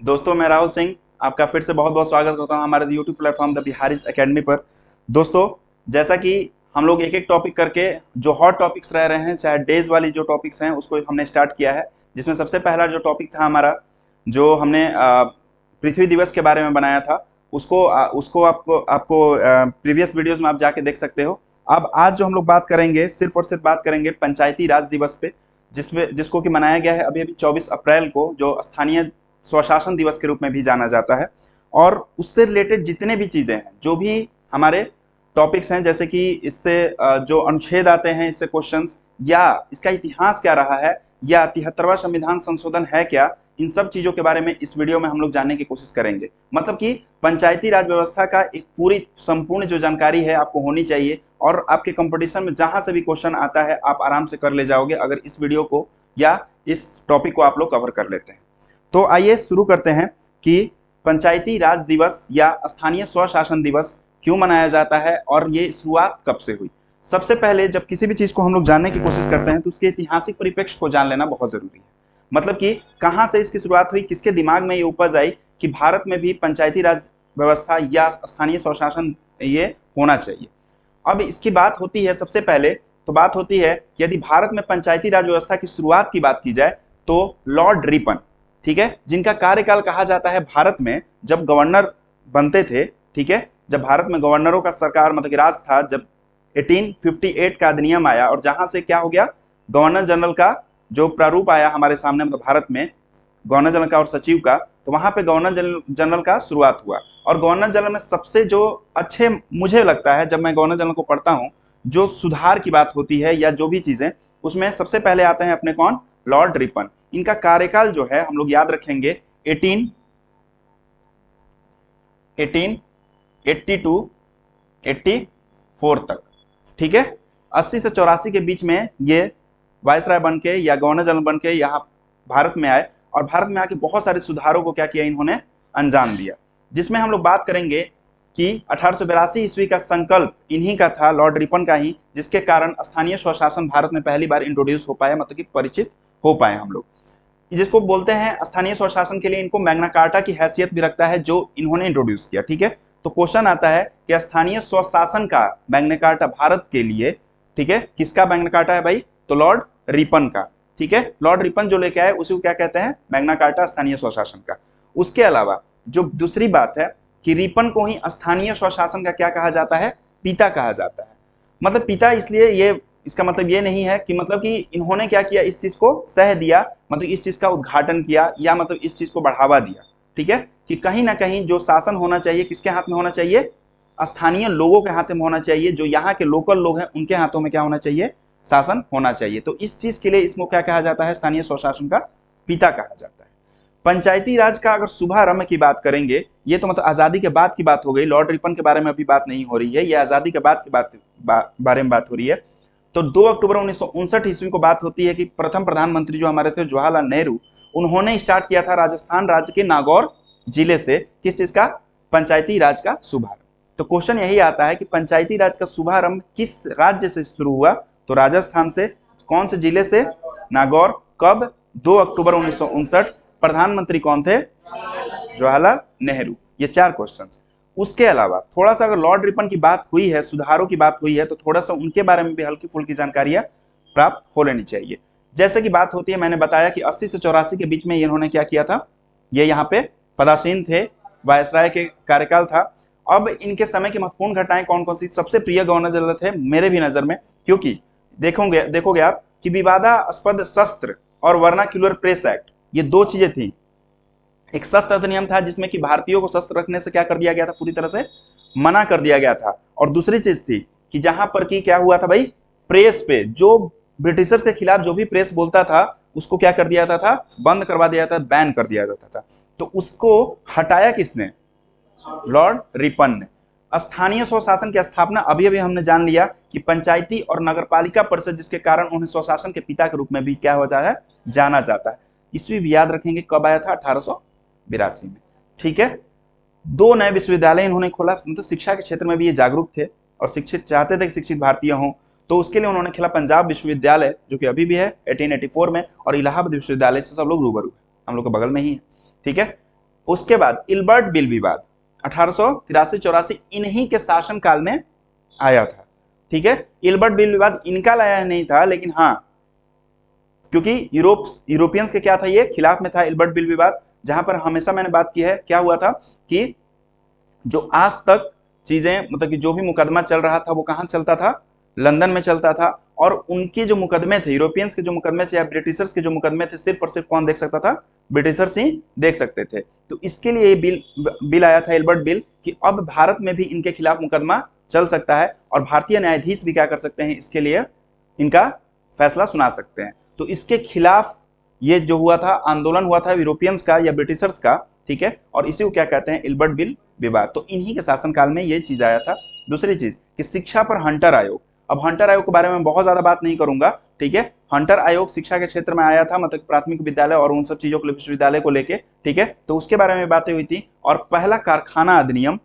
दोस्तों, मैं राहुल सिंह आपका फिर से बहुत बहुत स्वागत करता हूं हमारे YouTube platform the Bihari's academy पर। दोस्तों, जैसा कि हम लोग एक एक टॉपिक करके जो हॉट टॉपिक्स रह रहे हैं, चाहे डेज वाली जो टॉपिक्स हैं उसको हमने स्टार्ट किया है। जिसमें सबसे पहला जो टॉपिक था हमारा, जो हमने पृथ्वी दिवस के बारे में बनाया था, उसको आपको आपको प्रीवियस वीडियोज में आप जाके देख सकते हो। अब आज जो हम लोग बात करेंगे, सिर्फ और सिर्फ बात करेंगे पंचायती राज दिवस पे, जिसको कि मनाया गया है अभी अभी 24 अप्रैल को, जो स्थानीय स्वशासन दिवस के रूप में भी जाना जाता है। और उससे रिलेटेड जितने भी चीजें हैं, जो भी हमारे टॉपिक्स हैं, जैसे कि इससे जो अनुच्छेद आते हैं, इससे क्वेश्चंस, या इसका इतिहास क्या रहा है, या 73वां संविधान संशोधन है क्या, इन सब चीजों के बारे में इस वीडियो में हम लोग जानने की कोशिश करेंगे। मतलब कि पंचायती राज व्यवस्था का एक पूरी संपूर्ण जो जानकारी है आपको होनी चाहिए, और आपके कंपटीशन में जहां से भी क्वेश्चन आता है आप आराम से कर ले जाओगे, अगर इस वीडियो को या इस टॉपिक को आप लोग कवर कर लेते हैं। तो आइए शुरू करते हैं कि पंचायती राज दिवस या स्थानीय स्वशासन दिवस क्यों मनाया जाता है और ये शुरुआत कब से हुई। सबसे पहले जब किसी भी चीज को हम लोग जानने की कोशिश करते हैं तो उसके ऐतिहासिक परिप्रेक्ष्य को जान लेना बहुत जरूरी है। मतलब कि कहाँ से इसकी शुरुआत हुई, किसके दिमाग में ये उपज आई कि भारत में भी पंचायती राज व्यवस्था या स्थानीय स्वशासन ये होना चाहिए। अब इसकी बात होती है, सबसे पहले तो बात होती है, यदि भारत में पंचायती राज व्यवस्था की शुरुआत की बात की जाए तो लॉर्ड रिपन, ठीक है, जिनका कार्यकाल कहा जाता है भारत में जब गवर्नर बनते थे, ठीक है, जब भारत में गवर्नरों का सरकार मतलब कि राज था, जब 1858 का अधिनियम आया और जहां से क्या हो गया, गवर्नर जनरल का जो प्रारूप आया हमारे सामने, मतलब भारत में गवर्नर जनरल का और सचिव का, तो वहां पे गवर्नर जनरल का शुरुआत हुआ। और गवर्नर जनरल में सबसे जो अच्छे मुझे लगता है, जब मैं गवर्नर जनरल को पढ़ता हूँ, जो सुधार की बात होती है या जो भी चीजें, उसमें सबसे पहले आते हैं अपने कौन, लॉर्ड रिपन। इनका कार्यकाल जो है हम लोग याद रखेंगे 1882 84 तक, ठीक है। 80 से 84 के बीच में ये वायसराय बन के या गवर्नर जनरल बन के यहाँ भारत में आए, और भारत में आके बहुत सारे सुधारों को क्या किया इन्होंने, अंजाम दिया। जिसमें हम लोग बात करेंगे कि 1882 ईस्वी का संकल्प इन्हीं का था, लॉर्ड रिपन का ही, जिसके कारण स्थानीय स्वशासन भारत में पहली बार इंट्रोड्यूस हो पाया, मतलब कि परिचित हो पाए हम लोग। जिसको बोलते हैं स्थानीय स्वशासन के लिए इनको मैग्ना कार्टा की हैसियत भी रखता है, जो इन्होंने इंट्रोड्यूस किया, ठीक है। तो क्वेश्चन आता है कि स्थानीय स्वशासन का मैग्ना कार्टा भारत के लिए, ठीक है, किसका मैग्ना कार्टा है भाई, तो लॉर्ड रिपन का, ठीक है। लॉर्ड रिपन जो लेके आए उसी को क्या कहते हैं, मैग्ना कार्टा स्थानीय स्वशासन का। उसके अलावा जो दूसरी बात है कि रिपन को ही स्थानीय स्वशासन का क्या कहा जाता है, पिता कहा जाता है। मतलब पिता इसलिए, ये इसका मतलब ये नहीं है कि मतलब कि इन्होंने क्या किया, इस चीज को सह दिया, मतलब इस चीज का उद्घाटन किया, या मतलब इस चीज को बढ़ावा दिया, ठीक है, कि कहीं ना कहीं जो शासन होना चाहिए किसके हाथ में होना चाहिए, स्थानीय लोगों के हाथ में होना चाहिए, जो यहाँ के लोकल लोग हैं उनके हाथों में क्या होना चाहिए, शासन होना चाहिए। तो इस चीज के लिए इसको क्या कहा जाता है, स्थानीय स्वशासन का पिता कहा जाता है। पंचायती राज का अगर शुभारंभ की बात करेंगे, ये तो मतलब आजादी के बाद की बात हो गई, लॉर्ड रिपन के बारे में अभी बात नहीं हो रही है, ये आजादी के बाद की बारे में बात हो रही है। तो 2 अक्टूबर 1959 ईस्वी को बात होती है कि प्रथम प्रधानमंत्री जो हमारे थे जवाहरलाल नेहरू, उन्होंने स्टार्ट किया था राजस्थान राज्य के नागौर जिले से, किस चीज का, पंचायती राज का शुभारंभ। तो क्वेश्चन यही आता है कि पंचायती राज का शुभारंभ किस राज्य से शुरू हुआ, तो राजस्थान से। कौन से जिले से, नागौर। कब, 2 अक्टूबर 1959। प्रधानमंत्री कौन थे, जवाहरलाल नेहरू। ये 4 क्वेश्चन। उसके अलावा थोड़ा सा अगर लॉर्ड रिपन की बात हुई है, सुधारों की बात हुई है, तो थोड़ा सा उनके बारे में भी हल्की फुल्की जानकारियां प्राप्त हो लेनी चाहिए। जैसे कि बात होती है, मैंने बताया कि 80 से 84 के बीच में इन्होंने क्या किया था, ये यहाँ पे पदासीन थे, वायसराय के कार्यकाल था। अब इनके समय की महत्वपूर्ण घटनाएं कौन कौन सी, सबसे प्रिय गवर्नर जनरल थे मेरे भी नजर में, क्योंकि देखोगे आप कि विवादास्पद शस्त्र और वर्नाक्यूलर प्रेस एक्ट, ये 2 चीजें थी। एक शस्त्र अधिनियम था जिसमें कि भारतीयों को शस्त्र रखने से क्या कर दिया गया था, पूरी तरह से मना कर दिया गया था। और दूसरी चीज थी कि जहां पर कि क्या हुआ था भाई, प्रेस पे जो ब्रिटिशर्स के खिलाफ जो भी प्रेस बोलता था उसको क्या कर दिया था, बंद करवा दिया था, बैन कर दिया जाता था। तो उसको हटाया किसने, लॉर्ड रिपन ने। स्थानीय स्वशासन की स्थापना अभी अभी हमने जान लिया कि पंचायती और नगरपालिका परिषद, जिसके कारण उन्हें स्वशासन के पिता के रूप में भी क्या होता है, जाना जाता है। ईस्वी भी याद रखेंगे कब आया था, 1882 में, ठीक है। 2 नए विश्वविद्यालय इन्होंने खोला, मतलब शिक्षा के क्षेत्र में भी ये जागरूक थे और शिक्षित चाहते थे कि शिक्षित भारतीय हों। तो उसके लिए उन्होंने खेला पंजाब विश्वविद्यालय, जो कि अभी भी है 1884 में, और इलाहाबाद विश्वविद्यालय से सब लोग रूबरू है, हम लोग के बगल में ही है, ठीक है। उसके बाद इल्बर्ट बिल विवाद 1883-84 इन्हीं के शासन काल में आया था। ठीक है, इल्बर्ट बिल विवाद इनका लाया नहीं था, लेकिन हाँ, क्योंकि यूरोपियंस के क्या था, ये खिलाफ में था इल्बर्ट बिल विवाद। जहां पर हमेशा मैंने बात की है, क्या हुआ था कि जो आज तक चीजें, मतलब कि जो भी मुकदमा चल रहा था वो कहां चलता था, लंदन में चलता था। और उनके जो मुकदमे थे, यूरोपियंस के जो मुकदमे थे या ब्रिटिशर्स के जो मुकदमे थे, सिर्फ और सिर्फ कौन देख सकता था, ब्रिटिशर्स ही देख सकते थे। तो इसके लिए ये बिल आया था, इल्बर्ट बिल, कि अब भारत में भी इनके खिलाफ मुकदमा चल सकता है और भारतीय न्यायाधीश भी क्या कर सकते हैं, इसके लिए इनका फैसला सुना सकते हैं। तो इसके खिलाफ ये जो हुआ था, आंदोलन हुआ था यूरोपियंस का या ब्रिटिशर्स का। ठीक है, और इसी को क्या कहते हैं, इल्बर्ट बिल विवाद। तो इन्हीं के शासनकाल में ये चीज आया था। दूसरी चीज कि शिक्षा पर हंटर आयोग। अब हंटर आयोग के बारे में बहुत ज्यादा बात नहीं करूंगा। ठीक है, हंटर आयोग शिक्षा के क्षेत्र में आया था, मतलब प्राथमिक विद्यालय और उन सब चीजों को, विश्वविद्यालय को लेके। ठीक है, तो उसके बारे में बातें हुई थी। और पहला कारखाना अधिनियम,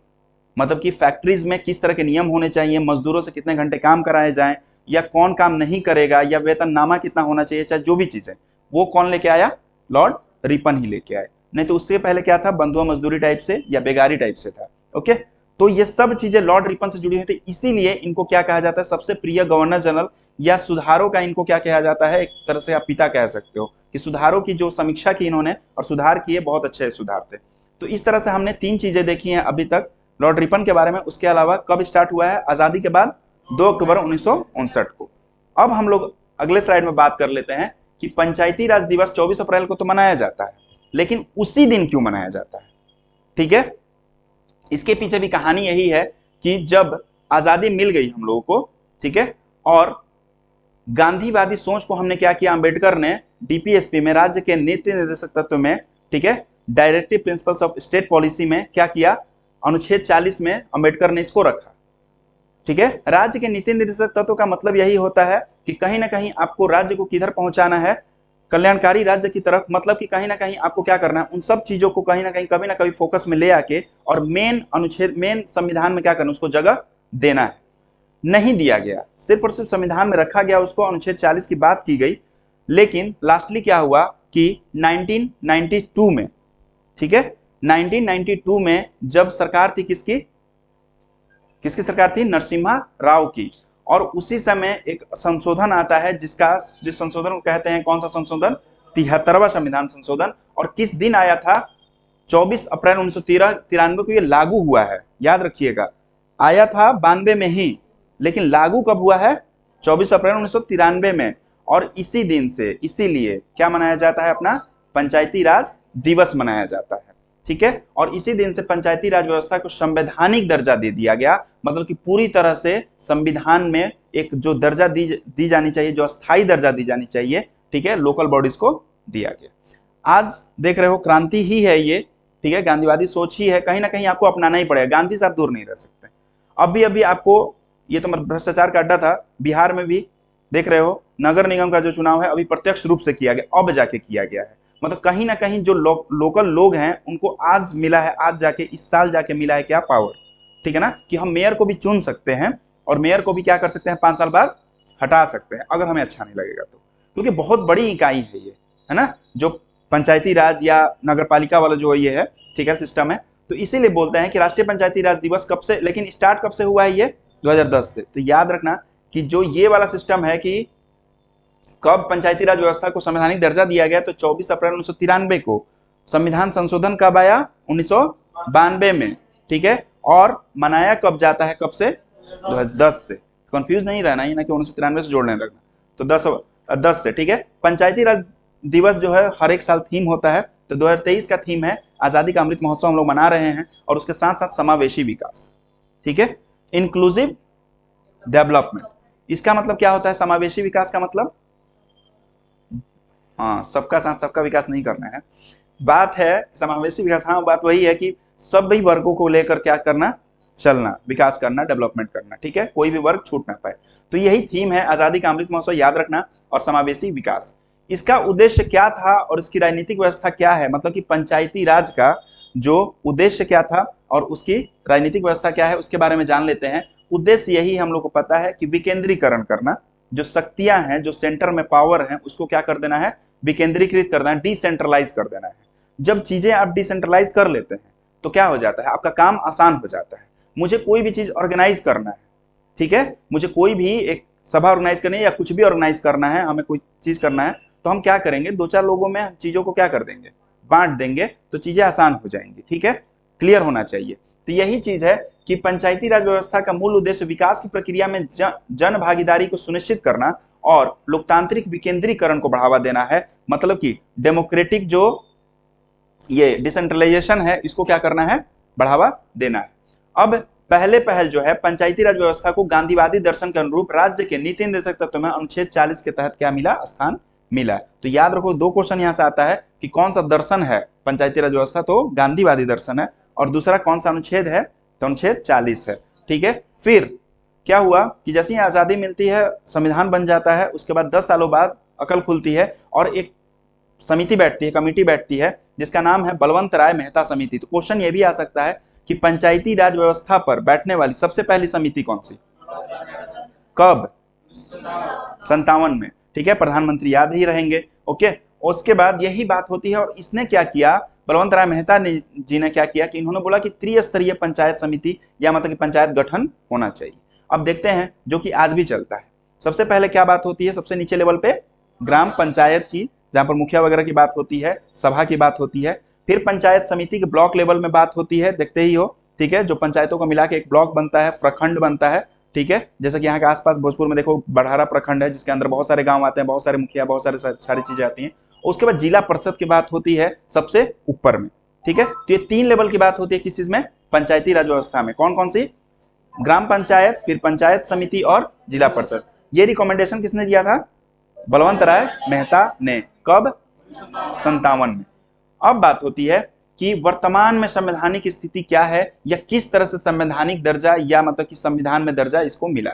मतलब कि फैक्ट्रीज में किस तरह के नियम होने चाहिए, मजदूरों से कितने घंटे काम कराए जाएं, या कौन काम नहीं करेगा, या वेतननामा कितना होना चाहिए, चाहे जो भी चीजें, वो कौन लेके आया, लॉर्ड रिपन ही लेके आए। नहीं तो उससे पहले क्या था, बंधुआ मजदूरी टाइप से या बेगारी टाइप से था। ओके, तो ये सब चीजें लॉर्ड रिपन से जुड़ी हुई थी। इसीलिए इनको क्या कहा जाता है, सबसे प्रिय गवर्नर जनरल या सुधारों का इनको क्या कहा जाता है, एक तरह से आप पिता कह सकते हो, कि सुधारों की जो समीक्षा की इन्होंने और सुधार किए, बहुत अच्छे सुधार थे। तो इस तरह से हमने 3 चीजें देखी हैं अभी तक लॉर्ड रिपन के बारे में। उसके अलावा कब स्टार्ट हुआ है, आजादी के बाद 2 अक्टूबर 1959 को। अब हम लोग अगले स्लाइड में बात कर लेते हैं कि पंचायती राज दिवस 24 अप्रैल को तो मनाया जाता है, लेकिन उसी दिन क्यों मनाया जाता है। ठीक है, इसके पीछे भी कहानी यही है कि जब आजादी मिल गई हम लोगों को, ठीक है, और गांधीवादी सोच को हमने क्या किया, अंबेडकर ने डीपीएसपी में, राज्य के नीति निर्देशक तत्व में, ठीक है, directive principles of state policy में क्या किया, अनुच्छेद 40 में अंबेडकर ने इसको रखा। ठीक है, राज्य के नीति निर्देशक तत्व का मतलब यही होता है कि कहीं ना कहीं आपको राज्य को किधर पहुंचाना है, कल्याणकारी राज्य की तरफ। मतलब कि कहीं ना कहीं आपको क्या करना है, उन सब चीजों को कहीं ना कहीं कभी ना कभी फोकस में ले आके और मेन अनुच्छेद, मेन संविधान में क्या करना, उसको जगह देना है। नहीं दिया गया, सिर्फ और सिर्फ संविधान में रखा गया उसको, अनुच्छेद 40 की बात की गई। लेकिन लास्टली क्या हुआ कि 1992 में, ठीक है, 1992 में जब सरकार थी किसकी, किसकी सरकार थी, नरसिम्हा राव की। और उसी समय एक संशोधन आता है जिस संशोधन को कहते हैं, कौन सा संशोधन, 73वां संविधान संशोधन। और किस दिन आया था, 24 अप्रैल 1993 को ये लागू हुआ है, याद रखिएगा। आया था 92 में ही, लेकिन लागू कब हुआ है, 24 अप्रैल 1993 में। और इसी दिन से, इसीलिए क्या मनाया जाता है, अपना पंचायती राज दिवस मनाया जाता है। ठीक है, और इसी दिन से पंचायती राज व्यवस्था को संवैधानिक दर्जा दे दिया गया। मतलब कि पूरी तरह से संविधान में एक जो दर्जा दी जानी चाहिए, जो अस्थायी दर्जा दी जानी चाहिए, ठीक है, लोकल बॉडीज को दिया गया। आज देख रहे हो क्रांति ही है ये। ठीक है, गांधीवादी सोच ही है, कहीं ना कहीं आपको अपनाना ही पड़ेगा, गांधी से आप दूर नहीं रह सकते। अभी अभी आपको, ये तो भ्रष्टाचार का अड्डा था, बिहार में भी देख रहे हो, नगर निगम का जो चुनाव है अभी प्रत्यक्ष रूप से किया गया, अब जाके किया गया है। मतलब कहीं ना कहीं जो लोकल लोग हैं उनको आज मिला है, आज जाके, इस साल जाके मिला है क्या, पावर। ठीक है ना, कि हम मेयर को भी चुन सकते हैं और मेयर को भी क्या कर सकते हैं, 5 साल बाद हटा सकते हैं अगर हमें अच्छा नहीं लगेगा तो। क्योंकि बहुत बड़ी इकाई है ये, है ना, जो पंचायती राज या नगर पालिका वाला जो ये है, ठीक है, सिस्टम है। तो इसीलिए बोलते हैं कि राष्ट्रीय पंचायती राज दिवस कब से, लेकिन स्टार्ट कब से हुआ है, ये 2010 से। तो याद रखना कि जो ये वाला सिस्टम है कि कब पंचायती राज व्यवस्था को संवैधानिक दर्जा दिया गया, तो 24 अप्रैल 1993 को। संविधान संशोधन कब आया, 1992 में। ठीक है, और मनाया कब जाता है, कब से, 2010 से। कंफ्यूज नहीं रहना, ये ना कि 1993 से जोड़ने लगना। तो 10 से। ठीक है, पंचायती राज दिवस जो है हर एक साल थीम होता है। तो 2023 का थीम है आजादी का अमृत महोत्सव हम लोग मना रहे हैं, और उसके साथ साथ समावेशी विकास। ठीक है, इंक्लूसिव डेवलपमेंट। इसका मतलब क्या होता है, समावेशी विकास का मतलब, हाँ, सबका साथ सबका विकास नहीं करना है, बात है समावेशी विकास। हाँ, बात वही है कि सभी वर्गों को लेकर क्या करना, चलना, विकास करना, डेवलपमेंट करना। ठीक है, कोई भी वर्ग छूट ना पाए। तो यही थीम है आजादी का अमृत महोत्सव, याद रखना, और समावेशी विकास। इसका उद्देश्य क्या था और इसकी राजनीतिक व्यवस्था क्या है, मतलब कि पंचायती राज का जो उद्देश्य क्या था और उसकी राजनीतिक व्यवस्था क्या है, उसके बारे में जान लेते हैं। उद्देश्य यही हम लोग को पता है कि विकेंद्रीकरण करना, जो शक्तियां हैं, जो सेंटर में पावर है, उसको क्या कर देना है, विकेंद्रीकृत कर देना है, डिसेंट्रलाइज कर देना है। जब चीजें आप डिसेंट्रलाइज कर लेते हैं तो क्या हो जाता है, आपका काम आसान हो जाता है। मुझे कोई भी चीज ऑर्गेनाइज करना है, ठीक है, मुझे कोई भी एक सभा ऑर्गेनाइज करनी है या कुछ भी ऑर्गेनाइज करना है, हमें कोई चीज करना है, तो हम क्या करेंगे, दो चार लोगों में चीजों को क्या कर देंगे, बांट देंगे, तो चीजें आसान हो जाएंगी। ठीक है, क्लियर होना चाहिए। तो यही चीज है कि पंचायती राज व्यवस्था का मूल उद्देश्य विकास की प्रक्रिया में जन भागीदारी को सुनिश्चित करना और लोकतांत्रिक विकेंद्रीकरण को बढ़ावा देना है। मतलब कि डेमोक्रेटिक जो ये डिसेंट्रलाइजेशन है, इसको क्या करना है, बढ़ावा देना है। अब पहले पहल जो है पंचायती राज व्यवस्था को गांधीवादी दर्शन के अनुरूप राज्य के नीति निर्देशक तत्व में अनुच्छेद 40 के तहत क्या मिला, स्थान मिला। तो याद रखो, दो क्वेश्चन यहां से आता है कि कौन सा दर्शन है पंचायती राज व्यवस्था, तो गांधीवादी दर्शन है, और दूसरा कौन सा अनुच्छेद है, तो अनुच्छेद 40 है। ठीक है, फिर क्या हुआ कि जैसे ही आजादी मिलती है, संविधान बन जाता है, उसके बाद 10 सालों बाद अकल खुलती है और एक समिति बैठती है, कमेटी बैठती है, जिसका नाम है बलवंत राय मेहता समिति। तो क्वेश्चन ये भी आ सकता है कि पंचायती राज व्यवस्था पर बैठने वाली सबसे पहली समिति कौन सी, कब, 57 में। ठीक है, प्रधानमंत्री याद ही रहेंगे। ओके, उसके बाद यही बात होती है, और इसने क्या किया, बलवंत राय मेहता जी ने क्या किया कि इन्होंने बोला कि त्रिस्तरीय पंचायत समिति या मतलब कि पंचायत गठन होना चाहिए। अब देखते हैं, जो कि आज भी चलता है। सबसे पहले क्या बात होती है, सबसे नीचे लेवल पे ग्राम पंचायत की, जहां पर मुखिया वगैरह की बात होती है, सभा की बात होती है। फिर पंचायत समिति के ब्लॉक लेवल में बात होती है, देखते ही हो। ठीक है, जो पंचायतों को मिला के एक ब्लॉक बनता है, प्रखंड बनता है। ठीक है, जैसे कि यहाँ के आसपास भोजपुर में देखो बड़हारा प्रखंड है, जिसके अंदर बहुत सारे गांव आते हैं, बहुत सारे मुखिया, बहुत सारी चीजें आती हैं। उसके बाद जिला परिषद की बात होती है सबसे ऊपर में। ठीक है, तो ये 3 लेवल की बात होती है किस चीज में, पंचायती राज व्यवस्था में। कौन कौन सी, ग्राम पंचायत, फिर पंचायत समिति और जिला परिषद। ये रिकमेंडेशन किसने दिया था, बलवंत राय मेहता ने, कब, 57 में। अब बात होती है कि वर्तमान में संवैधानिक स्थिति क्या है, या किस तरह से संवैधानिक दर्जा या मतलब कि संविधान में दर्जा इसको मिला।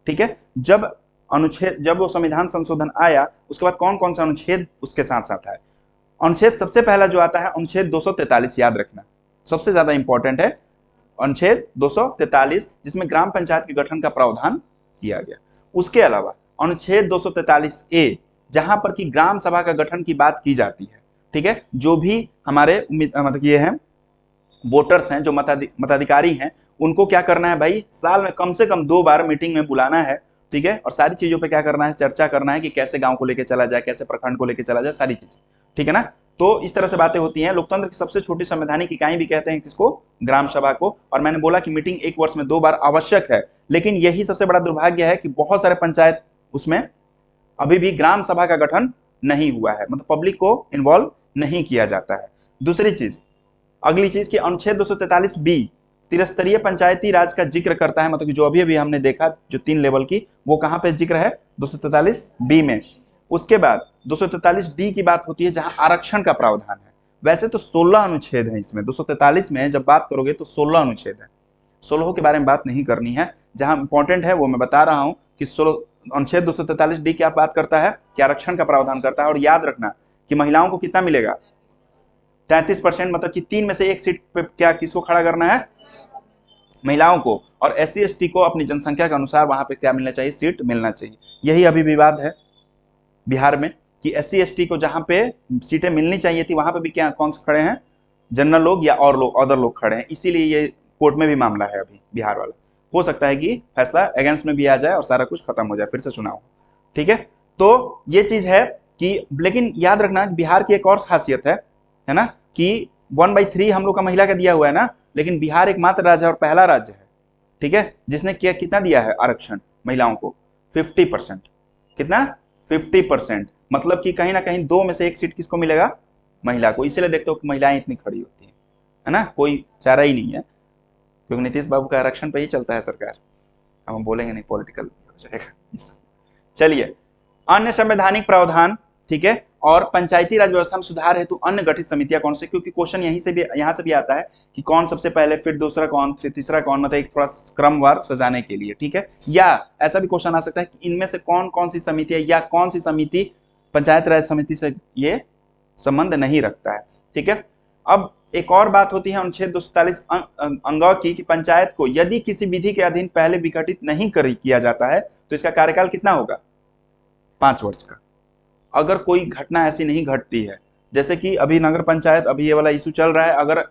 ठीक है, जब वो संविधान संशोधन आया, उसके बाद कौन कौन सा अनुच्छेद उसके साथ साथ है। अनुच्छेद सबसे पहला जो आता है अनुच्छेद 243, याद रखना, सबसे ज्यादा इंपॉर्टेंट है अनुच्छेद 243, जिसमें ग्राम पंचायत के गठन का प्रावधान किया गया। उसके अलावा अनुच्छेद 243 ए, जहां पर कि ग्राम सभा का गठन की बात की जाती है। ठीक है, जो भी हमारे मतलब ये हैं वोटर्स हैं, जो मताधिकारी हैं, उनको क्या करना है भाई, साल में कम से कम 2 बार मीटिंग में बुलाना है। ठीक है, और सारी चीजों पे क्या करना है, चर्चा करना है कि कैसे गांव को लेके चला जाए, कैसे प्रखंड को लेके चला जाए, सारी चीजें। ठीक है ना, तो इस तरह से बातें होती हैं। लोकतंत्र की सबसे छोटी संवैधानिक इकाई भी कहते हैं किसको, ग्राम सभा को। और मैंने बोला कि मीटिंग 1 वर्ष में 2 बार आवश्यक है, लेकिन यही सबसे बड़ा दुर्भाग्य है कि बहुत सारे पंचायत उसमें अभी भी ग्राम सभा का गठन नहीं हुआ है, मतलब पब्लिक को इन्वॉल्व नहीं किया जाता है। दूसरी चीज, अगली चीज की अनुच्छेद 243 बी त्रिस्तरीय पंचायती राज का जिक्र करता है, मतलब कि जो अभी अभी हमने देखा जो 3 लेवल की, वो कहां पे जिक्र है, 243 बी में। उसके बाद 243 डी की बात होती है, जहां आरक्षण का प्रावधान है। वैसे तो 16 अनुच्छेद है इसमें, 243 में जब बात करोगे तो 16 अनुच्छेद है, 16 के बारे में बात नहीं करनी है। जहां इंपॉर्टेंट है वो मैं बता रहा हूं कि अनुच्छेद 243 डी क्या बात करता है, कि आरक्षण का प्रावधान करता है। और याद रखना कि महिलाओं को कितना मिलेगा, 33%, मतलब कि 3 में से 1 सीट पे क्या किसको खड़ा करना है, महिलाओं को। और SC ST को अपनी जनसंख्या के अनुसार वहां पे क्या मिलना चाहिए, सीट मिलना चाहिए। यही अभी विवाद है बिहार में कि SC ST को जहां पे सीटें मिलनी चाहिए थी, वहां पे भी क्या कौन से खड़े हैं, जनरल लोग या और लोग, अदर लोग खड़े हैं। इसीलिए ये कोर्ट में भी मामला है अभी बिहार वाला। हो सकता है कि फैसला अगेंस्ट में भी आ जाए और सारा कुछ खत्म हो जाए, फिर से चुनाव। ठीक है, तो ये चीज है कि, लेकिन याद रखना बिहार की एक और खासियत है ना, कि 1/3 हम लोग का महिला का दिया हुआ है ना, लेकिन बिहार एकमात्र राज्य है और पहला राज्य है, ठीक है, जिसने कितना दिया है आरक्षण महिलाओं को, 50%। कितना, 50%। मतलब कि कहीं ना कहीं 2 में से 1 सीट किसको मिलेगा, महिला को। इसलिए देखते हो कि महिलाएं इतनी खड़ी होती है ना, कोई चारा ही नहीं है, क्योंकि नीतीश बाबू का आरक्षण पे ही चलता है सरकार। हम बोलेंगे नहीं, पॉलिटिकल हो जाएगा। चलिए, अन्य संवैधानिक प्रावधान। ठीक है, और पंचायती राज व्यवस्था में सुधार हेतु अन्य गठित समितियां कौन सी, क्योंकि क्वेश्चन यहां से भी आता है कि कौन सबसे पहले, फिर दूसरा कौन, फिर तीसरा कौन, मतलब एक थोड़ा क्रमवार सजाने के लिए। ठीक है, या ऐसा भी क्वेश्चन आ सकता है कि इनमें से कौन कौन सी समिति है, या कौन सी समिति पंचायत राज समिति से ये संबंध नहीं रखता है। ठीक है, अब एक और बात होती है अनुच्छेद 243 अंग की, कि पंचायत को यदि किसी विधि के अधीन पहले विघटित नहीं किया जाता है तो इसका कार्यकाल कितना होगा, 5 वर्ष का। अगर कोई घटना ऐसी नहीं घटती है, जैसे कि अभी नगर पंचायत, अभी ये वाला इशू चल रहा है, अगर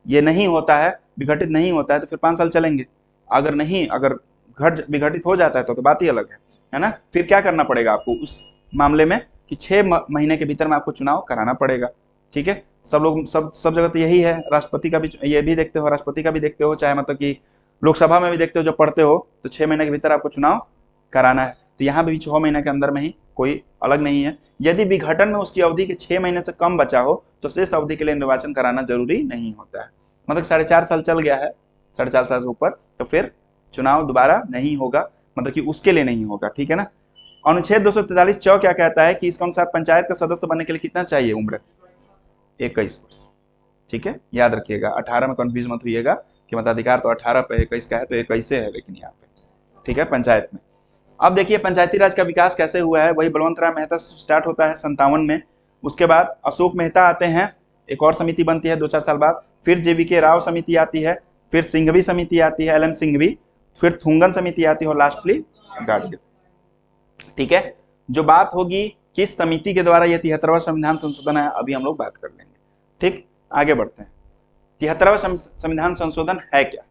ये नहीं होता है, विघटित नहीं होता है, तो फिर 5 साल चलेंगे। अगर नहीं, अगर विघटित हो जाता है तो बात ही अलग है ना। फिर क्या करना पड़ेगा आपको उस मामले में कि 6 महीने के भीतर में आपको चुनाव कराना पड़ेगा। ठीक है, सब लोग सब जगह तो यही है। राष्ट्रपति का भी ये भी देखते हो, राष्ट्रपति का भी देखते हो, चाहे मतलब कि लोकसभा में भी देखते हो, जो पढ़ते हो, तो 6 महीने के भीतर आपको चुनाव कराना है। तो यहाँ पे भी 6 महीने के अंदर में ही, कोई अलग नहीं है। यदि विघटन में उसकी अवधि के 6 महीने से कम बचा हो तो शेष अवधि के लिए निर्वाचन कराना जरूरी नहीं होता है। मतलब 4.5 साल चल गया है, 4.5 साल से ऊपर, तो फिर चुनाव दोबारा नहीं होगा, मतलब कि उसके लिए नहीं होगा। ठीक है ना। अनुच्छेद 243 च क्या कहता है कि इसके अनुसार पंचायत का सदस्य बनने के लिए कितना चाहिए उम्र? 21 वर्ष। ठीक है, याद रखिएगा, 18 में कंफ्यूज मत होइएगा कि मताधिकार तो 18 पे 21 का है, तो 21 है लेकिन यहाँ पे। ठीक है, पंचायत में। अब देखिए पंचायती राज का विकास कैसे हुआ है। वही बलवंत राय मेहता से स्टार्ट होता है 57 में। उसके बाद अशोक मेहता आते हैं, एक और समिति बनती है 2-4 साल बाद। फिर JVK राव समिति आती है, फिर सिंघवी समिति आती है, LM सिंघवी, फिर थुंगन समिति आती है, और लास्टली गाडगिल। ठीक है, जो बात होगी किस समिति के द्वारा यह 73वां संविधान संशोधन है, अभी हम लोग बात कर लेंगे। ठीक, आगे बढ़ते हैं। 73वां संविधान संशोधन है क्या?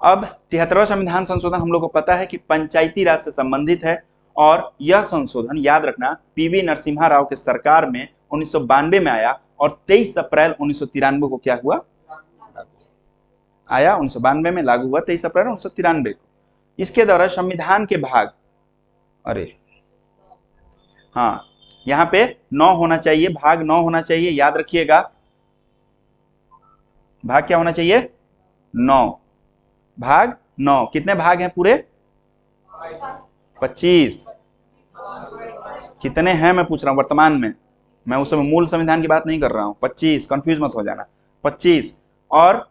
अब 73वां संविधान संशोधन हम लोग को पता है कि पंचायती राज से संबंधित है, और यह संशोधन याद रखना PV नरसिम्हा राव के सरकार में 1992 में आया, और 23 अप्रैल 1993 को क्या हुआ? आया 1992 में, लागू हुआ 23 अप्रैल 1993 को। इसके द्वारा संविधान के भाग, अरे हाँ, यहाँ पे 9 होना चाहिए, भाग 9 होना चाहिए, याद रखिएगा। भाग क्या होना चाहिए? 9, भाग 9। कितने भाग हैं पूरे? 25। कितने हैं मैं पूछ रहा हूं वर्तमान में, मैं उस समय मूल संविधान की बात नहीं कर रहा हूं। 25, कंफ्यूज मत हो जाना, 25। और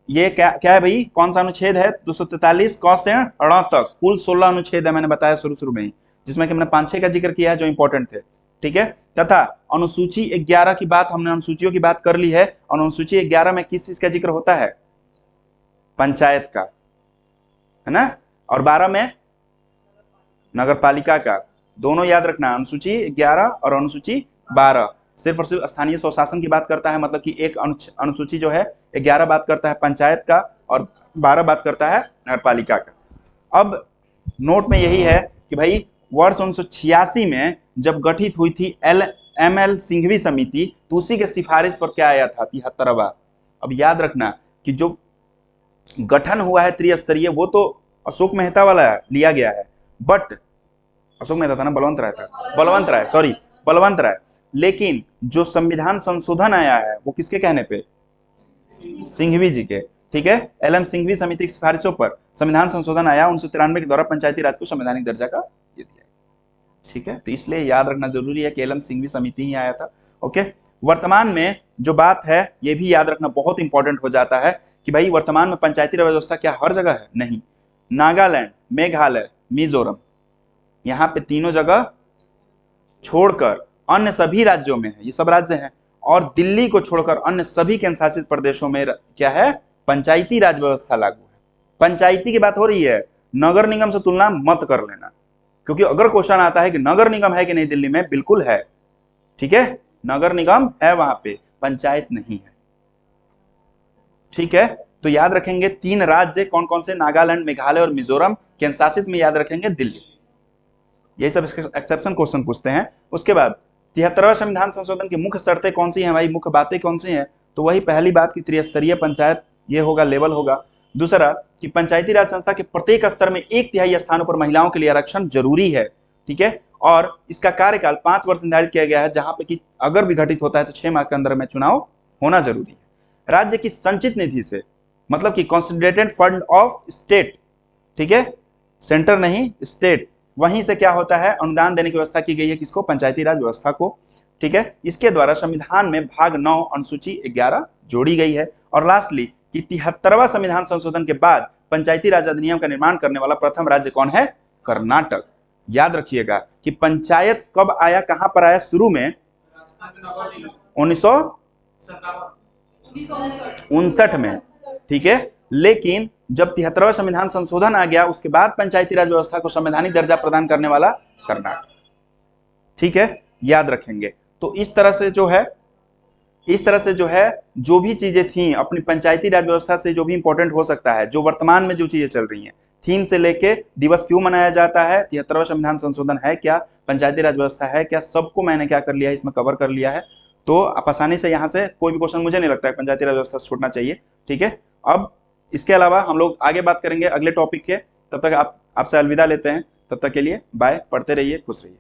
ये क्या क्या है भाई, कौन सा अनुच्छेद है? 243 क से ण तक कुल 16 अनुच्छेद है, मैंने बताया शुरू में ही, जिसमें कि मैंने 5-6 का जिक्र किया है जो इंपॉर्टेंट थे। ठीक है, तथा अनुसूची 11 की बात, हमने अनुसूचियों की बात कर ली है, और अनुसूची 11 में किस चीज का जिक्र होता है? पंचायत का, है ना। और 12 में नगर पालिका का। दोनों याद रखना, अनुसूची 11 और अनुसूची 12 सिर्फ और सिर्फ स्थानीय स्वशासन की बात करता है। मतलब कि एक अनुसूची जो है 11 बात करता है पंचायत का, और 12 बात करता है नगर पालिका का। अब नोट में यही है कि भाई वर्ष 1986 में जब गठित हुई थी ML सिंघवी समिति, तो उसी के सिफारिश पर क्या आया था? 73वां। अब याद रखना कि जो गठन हुआ है त्रिस्तरीय, वो तो अशोक मेहता वाला लिया गया है, बट अशोक मेहता था ना, बलवंत राय था, बलवंत राय। लेकिन जो संविधान संशोधन आया है वो किसके कहने पे? सिंघवी जी के। ठीक है, LM सिंघवी समिति की सिफारिशों पर संविधान संशोधन आया 1993 के द्वारा, पंचायती राज को संवैधानिक दर्जा का ये दिया। ठीक है, तो इसलिए याद रखना जरूरी है कि LM सिंघवी समिति ही आया था। ओके, वर्तमान में जो बात है ये भी याद रखना बहुत इंपॉर्टेंट हो जाता है कि भाई वर्तमान में पंचायती राज व्यवस्था क्या हर जगह है? नहीं। नागालैंड, मेघालय, मिजोरम, यहाँ पे तीनों जगह छोड़कर अन्य सभी राज्यों में है, ये सब राज्य हैं, और दिल्ली को छोड़कर अन्य सभी केंद्र शासित प्रदेशों में क्या है? पंचायती राज व्यवस्था लागू है। पंचायती की बात हो रही है, नगर निगम से तुलना मत कर लेना, क्योंकि अगर क्वेश्चन आता है कि नगर निगम है कि नहीं दिल्ली में, बिल्कुल है। ठीक है, नगर निगम है वहां पे, पंचायत नहीं है। ठीक है, तो याद रखेंगे 3 राज्य कौन कौन से? नागालैंड, मेघालय और मिजोरम। केंद्र शासित में याद रखेंगे दिल्ली। यही सब एक्सेप्शन क्वेश्चन पूछते हैं। उसके बाद 73वां संविधान संशोधन की मुख्य शर्तें कौन सी हैं भाई, मुख्य बातें कौन सी हैं? तो वही पहली बात की त्रिस्तरीय पंचायत, ये होगा, लेवल होगा। दूसरा कि पंचायती राज संस्था के प्रत्येक स्तर में 1/3 स्थानों पर महिलाओं के लिए आरक्षण जरूरी है। ठीक है, और इसका कार्यकाल 5 वर्ष निर्धारित किया गया है, जहां पे कि अगर विघटित होता है तो 6 माह के अंदर में चुनाव होना जरूरी है। राज्य की संचित निधि से, मतलब कि कंसोलिडेटेड फंड ऑफ स्टेट, ठीक है, सेंटर नहीं स्टेट, वहीं से क्या होता है? अनुदान देने की व्यवस्था की गई है, किसको? पंचायती राज व्यवस्था को। ठीक है, इसके द्वारा संविधान में भाग 9 अनुसूची 11 जोड़ी गई है। और लास्टली कि 73वां संविधान संशोधन के बाद पंचायती राज अधिनियम का निर्माण करने वाला प्रथम राज्य कौन है? कर्नाटक। याद रखिएगा कि पंचायत कब आया, कहां पर आया? शुरू में 1959 में। ठीक है, लेकिन जब 73वां संविधान संशोधन आ गया, उसके बाद पंचायती राज व्यवस्था को संवैधानिक दर्जा प्रदान करने वाला कर्नाटक। ठीक है, याद रखेंगे। तो इस तरह से जो है जो भी चीजें थी अपनी पंचायती राज व्यवस्था से जो भी इंपॉर्टेंट हो सकता है, जो वर्तमान में जो चीजें चल रही हैं, थीम से लेके दिवस क्यों मनाया जाता है, 73वां संविधान संशोधन है क्या, पंचायती राज व्यवस्था है क्या, सबको मैंने क्या कर लिया है, इसमें कवर कर लिया है। तो आप आसानी से यहाँ से कोई भी क्वेश्चन, मुझे नहीं लगता है पंचायती राज व्यवस्था से छूटना चाहिए। ठीक है, अब इसके अलावा हम लोग आगे बात करेंगे अगले टॉपिक के। तब तक आपसे अलविदा लेते हैं। तब तक के लिए बाय, पढ़ते रहिए, खुश रहिए।